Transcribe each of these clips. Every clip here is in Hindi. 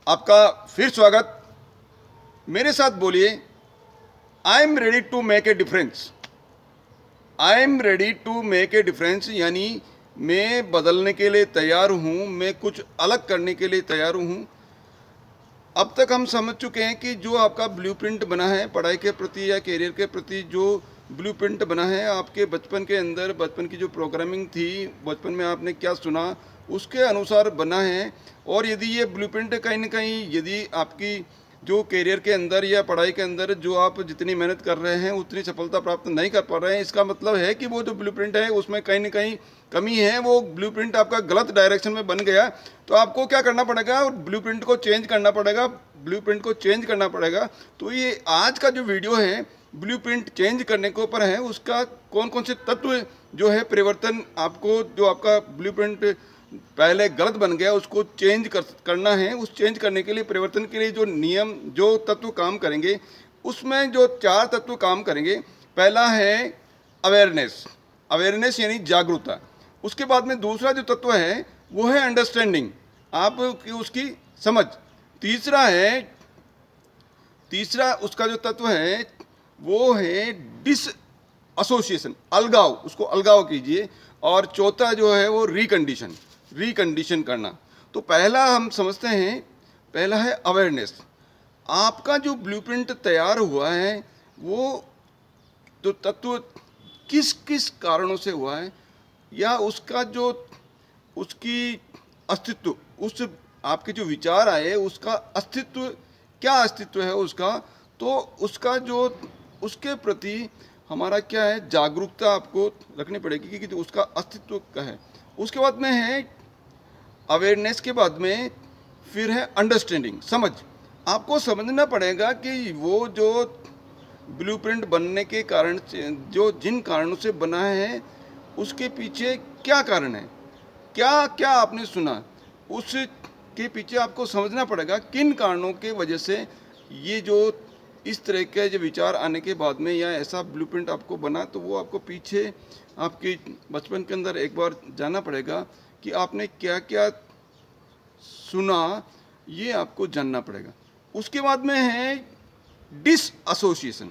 आपका फिर स्वागत। मेरे साथ बोलिए, I am ready to make a difference. I am ready to make a difference यानी मैं बदलने के लिए तैयार हूँ, मैं कुछ अलग करने के लिए तैयार हूँ। अब तक हम समझ चुके हैं कि जो आपका ब्लूप्रिंट बना है पढ़ाई के प्रति या करियर के प्रति, जो ब्लूप्रिंट बना है आपके बचपन के अंदर, बचपन की जो प्रोग्रामिंग थी, बचपन में आपने क्या सुना उसके अनुसार बना है। और यदि ये ब्लूप्रिंट कहीं ना कहीं, यदि आपकी जो करियर के अंदर या पढ़ाई के अंदर जो आप जितनी मेहनत कर रहे हैं उतनी सफलता प्राप्त नहीं कर पा रहे हैं, इसका मतलब है कि वो जो ब्लूप्रिंट है उसमें कहीं ना कहीं कमी है, वो ब्लूप्रिंट आपका गलत डायरेक्शन में बन गया। तो आपको क्या करना पड़ेगा, ब्लूप्रिंट को चेंज करना पड़ेगा, ब्लूप्रिंट को चेंज करना पड़ेगा। तो ये आज का जो वीडियो है ब्लूप्रिंट चेंज करने के ऊपर है, उसका कौन कौन से तत्व जो है परिवर्तन आपको, जो आपका ब्लूप्रिंट पहले गलत बन गया उसको चेंज करना है। उस चेंज करने के लिए, परिवर्तन के लिए जो नियम, जो तत्व काम करेंगे, उसमें जो 4 तत्व काम करेंगे। पहला है अवेयरनेस, अवेयरनेस यानी जागरूकता। उसके बाद में दूसरा जो तत्व है वो है अंडरस्टैंडिंग, आप उसकी समझ। तीसरा है, तीसरा उसका जो तत्व है वो है डिस एसोसिएशन, अलगाव, उसको अलगाव कीजिए। और चौथा जो है वो रिकंडीशन, रिकंडीशन करना। तो पहला हम समझते हैं, पहला है अवेयरनेस। आपका जो ब्लूप्रिंट तैयार हुआ है वो जो तत्व किस किस कारणों से हुआ है, या उसका जो, उसकी अस्तित्व, उस आपके जो विचार आए उसका अस्तित्व, क्या अस्तित्व है उसका, तो उसका जो, उसके प्रति हमारा क्या है, जागरूकता आपको रखनी पड़ेगी कि उसका अस्तित्व क्या है। उसके बाद में है अवेयरनेस, के बाद में फिर है अंडरस्टैंडिंग, समझ। आपको समझना पड़ेगा कि वो जो ब्लूप्रिंट बनने के कारण से, जो जिन कारणों से बना है उसके पीछे क्या कारण है, क्या क्या आपने सुना, उसके पीछे आपको समझना पड़ेगा किन कारणों के वजह से ये जो इस तरह के जो विचार आने के बाद में या ऐसा ब्लूप्रिंट आपको बना। तो वो आपको पीछे आपके बचपन के अंदर एक बार जाना पड़ेगा कि आपने क्या क्या सुना, ये आपको जानना पड़ेगा। उसके बाद में है डिस एसोसिएशन।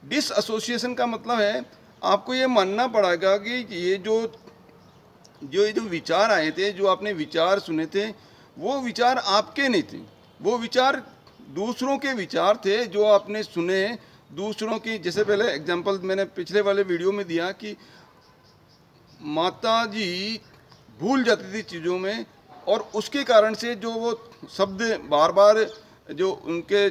डिस एसोसिएशन का मतलब है आपको ये मानना पड़ेगा कि ये जो विचार आए थे, जो आपने विचार सुने थे, वो विचार आपके नहीं थे, वो विचार दूसरों के विचार थे जो आपने सुने दूसरों की। जैसे पहले एग्जांपल मैंने पिछले वाले वीडियो में दिया कि माता जी भूल जाती थी चीज़ों में, और उसके कारण से जो वो शब्द बार बार जो उनके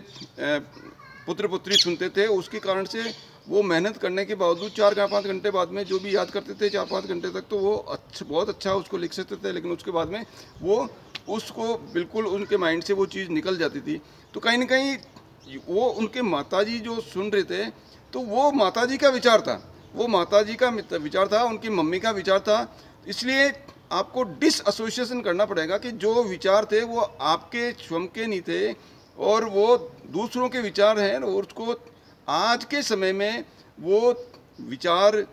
पुत्र पुत्री सुनते थे, उसके कारण से वो मेहनत करने के बावजूद 4-5 घंटे बाद में जो भी याद करते थे 4-5 घंटे तक, तो वो बहुत अच्छा उसको लिख सकते थे, लेकिन उसके बाद में वो उसको बिल्कुल उनके माइंड से वो चीज़ निकल जाती थी। तो कहीं ना कहीं वो उनके माताजी जो सुन रहे थे, तो वो माताजी का विचार था, वो माताजी का विचार था, उनकी मम्मी का विचार था। इसलिए आपको डिस एसोसिएशन करना पड़ेगा कि जो विचार थे वो आपके स्वयं के नहीं थे, और वो दूसरों के विचार हैं, और उसको आज के समय में वो विचार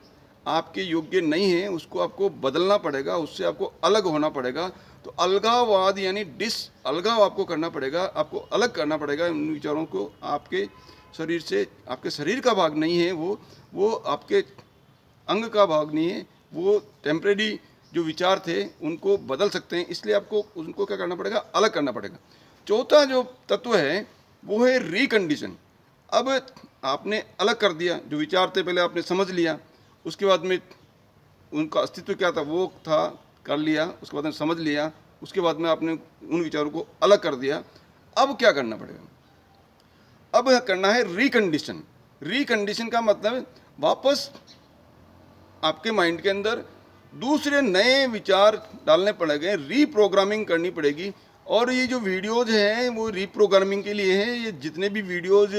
आपके योग्य नहीं है, उसको आपको बदलना पड़ेगा, उससे आपको अलग होना पड़ेगा। तो अलगाववाद यानी डिस अलगाव आपको करना पड़ेगा, आपको अलग करना पड़ेगा उन विचारों को आपके शरीर से। आपके शरीर का भाग नहीं है वो आपके अंग का भाग नहीं है, वो टेम्परेरी जो विचार थे उनको बदल सकते हैं, इसलिए आपको उनको क्या करना पड़ेगा, अलग करना पड़ेगा। चौथा जो तत्व है वो है रिकंडीशन। अब आपने अलग कर दिया, जो विचार थे पहले आपने समझ लिया, उसके बाद में उनका अस्तित्व क्या था वो था, कर लिया, उसके बाद में समझ लिया, उसके बाद में आपने उन विचारों को अलग कर दिया। अब क्या करना पड़ेगा, अब करना है रिकंडीशन। रिकंडीशन का मतलब वापस आपके माइंड के अंदर दूसरे नए विचार डालने पड़ेंगे, रीप्रोग्रामिंग करनी पड़ेगी। और ये जो वीडियोज़ हैं वो रीप्रोग्रामिंग के लिए हैं। ये जितने भी वीडियोज़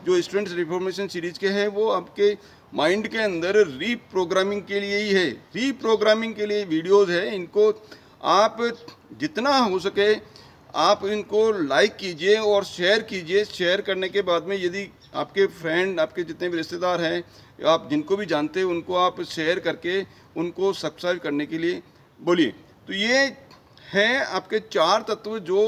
जो स्टूडेंट्स रिफॉर्मेशन सीरीज के हैं वो आपके माइंड के अंदर रीप्रोग्रामिंग के लिए ही है, रीप्रोग्रामिंग के लिए वीडियोज़ है। इनको आप जितना हो सके आप इनको लाइक कीजिए और शेयर कीजिए। शेयर करने के बाद में यदि आपके फ्रेंड, आपके जितने भी रिश्तेदार हैं, आप जिनको भी जानते हैं उनको आप शेयर करके उनको सब्सक्राइब करने के लिए बोलिए। तो ये हैं आपके 4 तत्व जो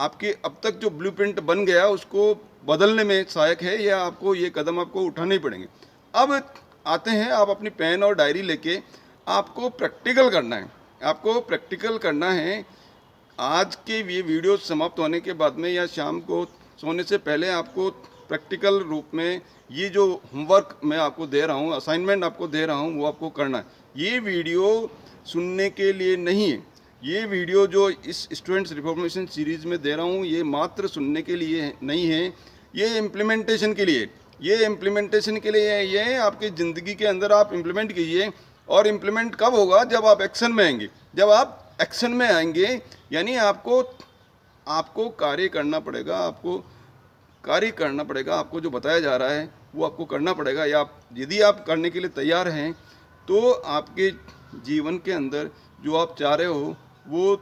आपके अब तक जो ब्लूप्रिंट बन गया उसको बदलने में सहायक है, या आपको ये कदम आपको उठाने ही पड़ेंगे। अब आते हैं, आप अपनी पेन और डायरी लेके आपको प्रैक्टिकल करना है। आपको प्रैक्टिकल करना है। आज के ये वीडियो समाप्त होने के बाद में या शाम को सोने से पहले आपको प्रैक्टिकल रूप में ये जो होमवर्क मैं आपको दे रहा हूँ, असाइनमेंट आपको दे रहा हूँ, वो आपको करना है। ये वीडियो सुनने के लिए नहीं है। ये वीडियो जो इस स्टूडेंट्स रिफॉर्मेशन सीरीज़ में दे रहा हूँ, ये मात्र सुनने के लिए नहीं है, ये इम्प्लीमेंटेशन के लिए। ये इम्प्लीमेंटेशन के लिए है। ये आपकी ज़िंदगी के अंदर आप इम्प्लीमेंट कीजिए। और इम्प्लीमेंट कब होगा? जब आप एक्शन में आएंगे। जब आप एक्शन में आएंगे यानी आपको कार्य करना पड़ेगा। आपको कार्य करना पड़ेगा। आपको जो बताया जा रहा है वो आपको करना पड़ेगा। या यदि आप करने के लिए तैयार हैं तो आपके जीवन के अंदर जो आप चाह रहे हो वो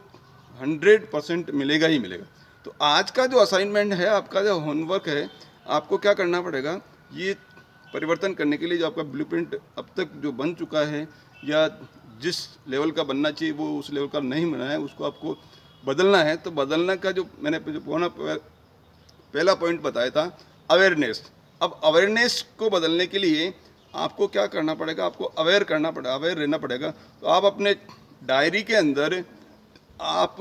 100% मिलेगा ही मिलेगा। तो आज का जो असाइनमेंट है, आपका जो होमवर्क है, आपको क्या करना पड़ेगा? ये परिवर्तन करने के लिए जो आपका ब्लूप्रिंट अब तक जो बन चुका है या जिस लेवल का बनना चाहिए वो उस लेवल का नहीं बना है, उसको आपको बदलना है। तो बदलने का जो मैंने जो पहला पॉइंट बताया था, अवेयरनेस। अब अवेयरनेस को बदलने के लिए आपको क्या करना पड़ेगा? आपको अवेयर रहना पड़ेगा। तो आप अपने डायरी के अंदर आप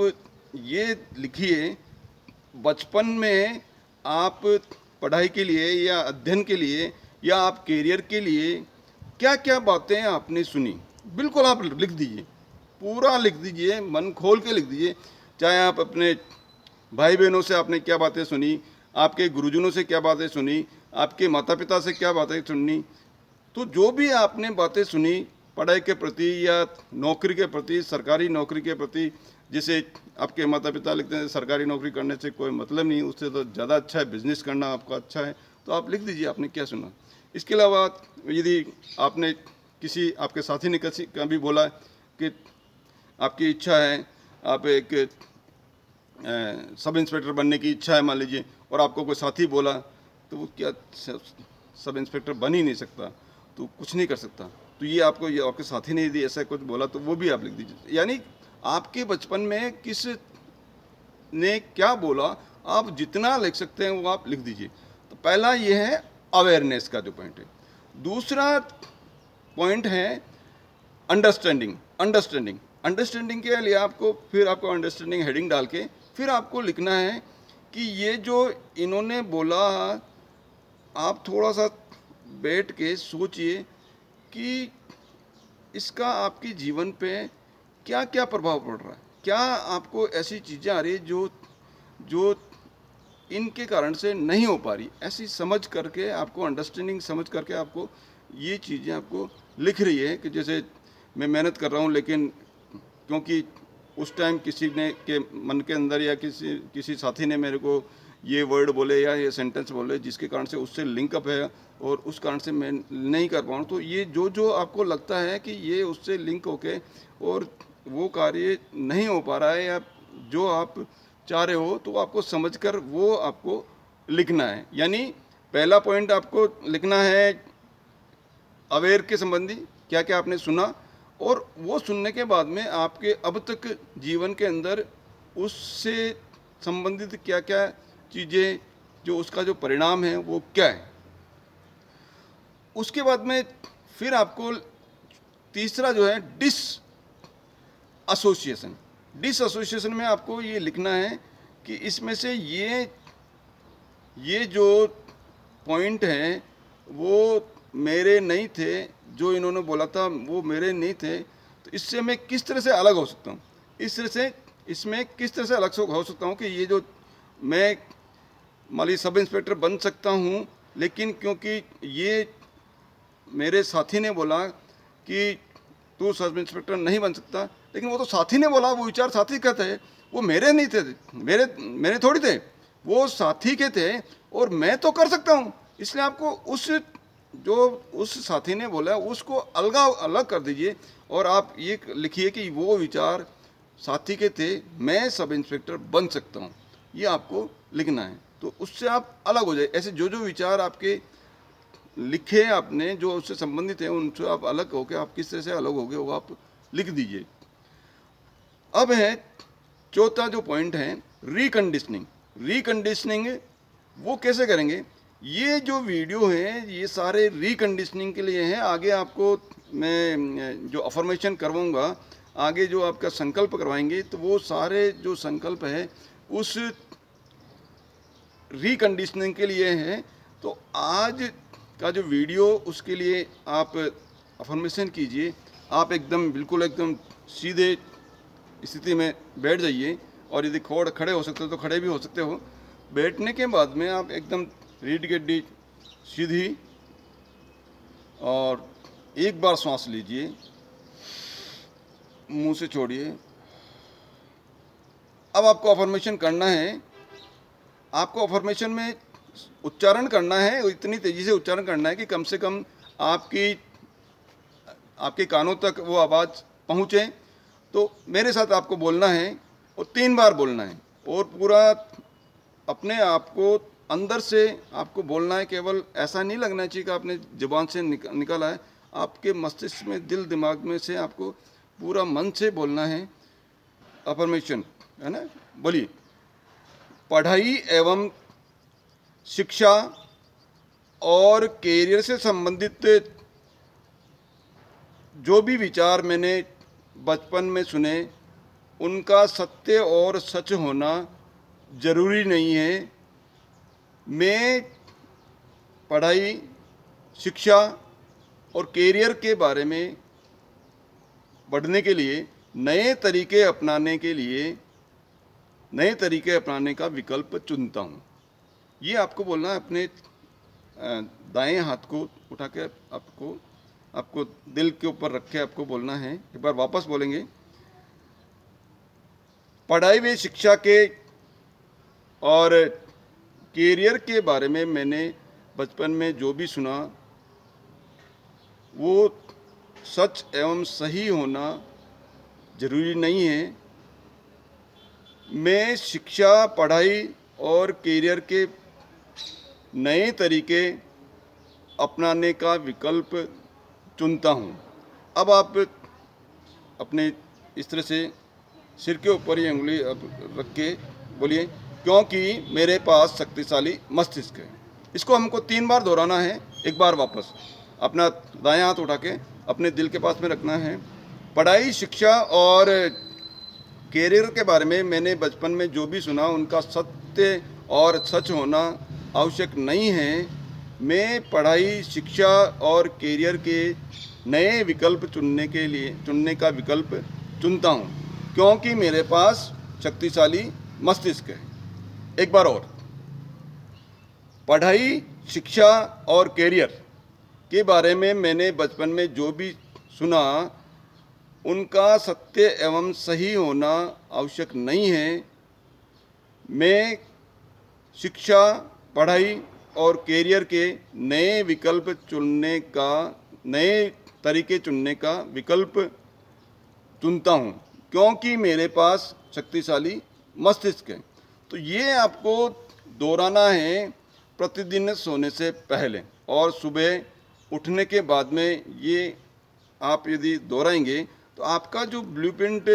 ये लिखिए, बचपन में आप पढ़ाई के लिए या अध्ययन के लिए या आप कैरियर के लिए क्या क्या बातें आपने सुनी। बिल्कुल आप लिख दीजिए, पूरा लिख दीजिए, मन खोल के लिख दीजिए। चाहे आप अपने भाई बहनों से आपने क्या बातें सुनी, आपके गुरुजनों से क्या बातें सुनी, आपके माता पिता से क्या बातें सुनी। तो जो भी आपने बातें सुनी पढ़ाई के प्रति या नौकरी के प्रति, सरकारी नौकरी के प्रति, जिसे आपके माता पिता लिखते हैं सरकारी नौकरी करने से कोई मतलब नहीं, उससे तो ज़्यादा अच्छा है बिजनेस करना आपका अच्छा है, तो आप लिख दीजिए आपने क्या सुना। इसके अलावा यदि आपने किसी आपके साथी ने किसी का भी बोला कि आपकी इच्छा है, आप एक सब इंस्पेक्टर बनने की इच्छा है मान लीजिए, और आपको कोई साथी बोला, तो वो क्या सब इंस्पेक्टर बन ही नहीं सकता, तो कुछ नहीं कर सकता। तो ये आपके साथी ने यदि ऐसा कुछ बोला तो वो भी आप लिख दीजिए। यानी आपके बचपन में किस ने क्या बोला, आप जितना लिख सकते हैं वो आप लिख दीजिए। तो पहला ये है अवेयरनेस का जो पॉइंट है। दूसरा पॉइंट है अंडरस्टैंडिंग। अंडरस्टैंडिंग के लिए आपको अंडरस्टैंडिंग हेडिंग डाल के फिर आपको लिखना है कि ये जो इन्होंने बोला, आप थोड़ा सा बैठ के सोचिए कि इसका आपके जीवन पे क्या क्या प्रभाव पड़ रहा है। क्या आपको ऐसी चीज़ें आ रही है जो इनके कारण से नहीं हो पा रही। ऐसी समझ करके आपको, अंडरस्टैंडिंग समझ करके आपको ये चीज़ें आपको लिख रही है कि जैसे मैं मेहनत कर रहा हूँ, लेकिन क्योंकि उस टाइम किसी ने के मन के अंदर या किसी साथी ने मेरे को ये वर्ड बोले या ये सेंटेंस बोले जिसके कारण से उससे लिंकअप है और उस कारण से मैं नहीं कर पाऊँ। तो ये जो आपको लगता है कि ये उससे लिंक होके और वो कार्य नहीं हो पा रहा है या जो आप चाह रहे हो, तो आपको समझकर वो आपको लिखना है। यानी पहला पॉइंट आपको लिखना है अवेयर के संबंधी, क्या क्या आपने सुना, और वो सुनने के बाद में आपके अब तक जीवन के अंदर उससे संबंधित क्या क्या चीज़ें, जो उसका जो परिणाम है वो क्या है। उसके बाद में फिर आपको तीसरा जो है डिसएसोसिएशन में आपको ये लिखना है कि इसमें से ये जो पॉइंट हैं वो मेरे नहीं थे, जो इन्होंने बोला था वो मेरे नहीं थे, तो इससे मैं किस तरह से अलग हो सकता हूँ, इसमें किस तरह से अलग हो सकता हूँ कि ये जो मैं मान लीजिए सब इंस्पेक्टर बन सकता हूँ, लेकिन क्योंकि ये मेरे साथी ने बोला कि तू सब इंस्पेक्टर नहीं बन सकता, लेकिन वो तो साथी ने बोला, वो विचार साथी का थे, वो मेरे नहीं थे, मेरे थोड़ी थे, वो साथी के थे और मैं तो कर सकता हूँ। इसलिए आपको उस साथी ने बोला उसको अलग कर दीजिए और आप ये लिखिए कि वो विचार साथी के थे, मैं सब इंस्पेक्टर बन सकता हूँ, ये आपको लिखना है। तो उससे आप अलग हो जाए। ऐसे जो विचार आपके लिखे आपने जो उससे संबंधित है, उनसे आप अलग होकर आप किस तरह से अलग हो गए वो आप लिख दीजिए। अब है चौथा जो पॉइंट है रिकंडीशनिंग। रिकंडीशनिंग वो कैसे करेंगे? ये जो वीडियो है ये सारे रिकंडीशनिंग के लिए हैं। आगे आपको मैं जो अफर्मेशन करवाऊँगा, आगे जो आपका संकल्प करवाएंगे, तो वो सारे जो संकल्प है उस रिकंडीशनिंग के लिए है। तो आज का जो वीडियो उसके लिए आप अफर्मेशन कीजिए। आप एकदम बिल्कुल एकदम सीधे स्थिति में बैठ जाइए, और यदि खड़े हो सकते हो तो खड़े भी हो सकते हो। बैठने के बाद में आप एकदम रीढ़ की हड्डी सीधी, और एक बार सांस लीजिए, मुंह से छोड़िए। अब आपको अफर्मेशन करना है। आपको अफर्मेशन में उच्चारण करना है, इतनी तेज़ी से उच्चारण करना है कि कम से कम आपके कानों तक वो आवाज़ पहुँचे। तो मेरे साथ आपको बोलना है, और 3 बार बोलना है, और पूरा अपने आप को अंदर से आपको बोलना है। केवल ऐसा नहीं लगना चाहिए कि आपने ज़ुबान से निकाला है। आपके मस्तिष्क में, दिल दिमाग में से आपको पूरा मन से बोलना है अफर्मेशन, है ना। बोलिए। पढ़ाई एवं शिक्षा और कैरियर से संबंधित जो भी विचार मैंने बचपन में सुने, उनका सत्य और सच होना जरूरी नहीं है। मैं पढ़ाई, शिक्षा और कैरियर के बारे में बढ़ने के लिए नए तरीके अपनाने का विकल्प चुनता हूँ। ये आपको बोलना है। अपने दाएं हाथ को उठा के आपको दिल के ऊपर रख के आपको बोलना है। एक बार वापस बोलेंगे। पढ़ाई व शिक्षा के और कैरियर के बारे में मैंने बचपन में जो भी सुना, वो सच एवं सही होना जरूरी नहीं है। मैं शिक्षा, पढ़ाई और कैरियर के नए तरीके अपनाने का विकल्प चुनता हूँ। अब आप अपने इस तरह से सिर के ऊपर ये उंगली रख के बोलिए, क्योंकि मेरे पास शक्तिशाली मस्तिष्क है। इसको हमको 3 बार दोहराना है। एक बार वापस अपना दायां हाथ उठा के अपने दिल के पास में रखना है। पढ़ाई, शिक्षा और कैरियर के बारे में मैंने बचपन में जो भी सुना, उनका सत्य और सच होना आवश्यक नहीं है। मैं पढ़ाई, शिक्षा और कैरियर के नए विकल्प चुनने का विकल्प चुनता हूँ, क्योंकि मेरे पास शक्तिशाली मस्तिष्क है। एक बार और। पढ़ाई, शिक्षा और कैरियर के बारे में मैंने बचपन में जो भी सुना, उनका सत्य एवं सही होना आवश्यक नहीं है। मैं शिक्षा, पढ़ाई और कैरियर के नए तरीके चुनने का विकल्प चुनता हूँ, क्योंकि मेरे पास शक्तिशाली मस्तिष्क है। तो ये आपको दोहराना है प्रतिदिन सोने से पहले और सुबह उठने के बाद में। ये आप यदि दोहराएंगे तो आपका जो ब्लूप्रिंट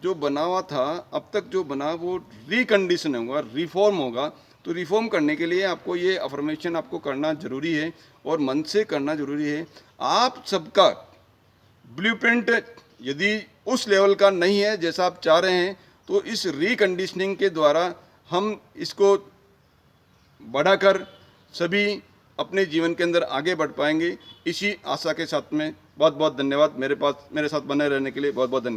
जो बना हुआ था अब तक जो बना, वो रिकंडीशन होगा, रिफॉर्म होगा। तो रिफॉर्म करने के लिए आपको ये अफर्मेशन आपको करना ज़रूरी है, और मन से करना ज़रूरी है। आप सबका ब्लूप्रिंट यदि उस लेवल का नहीं है जैसा आप चाह रहे हैं, तो इस रिकंडीशनिंग के द्वारा हम इसको बढ़ाकर सभी अपने जीवन के अंदर आगे बढ़ पाएंगे। इसी आशा के साथ में बहुत बहुत धन्यवाद। मेरे साथ बने रहने के लिए बहुत बहुत धन्यवाद।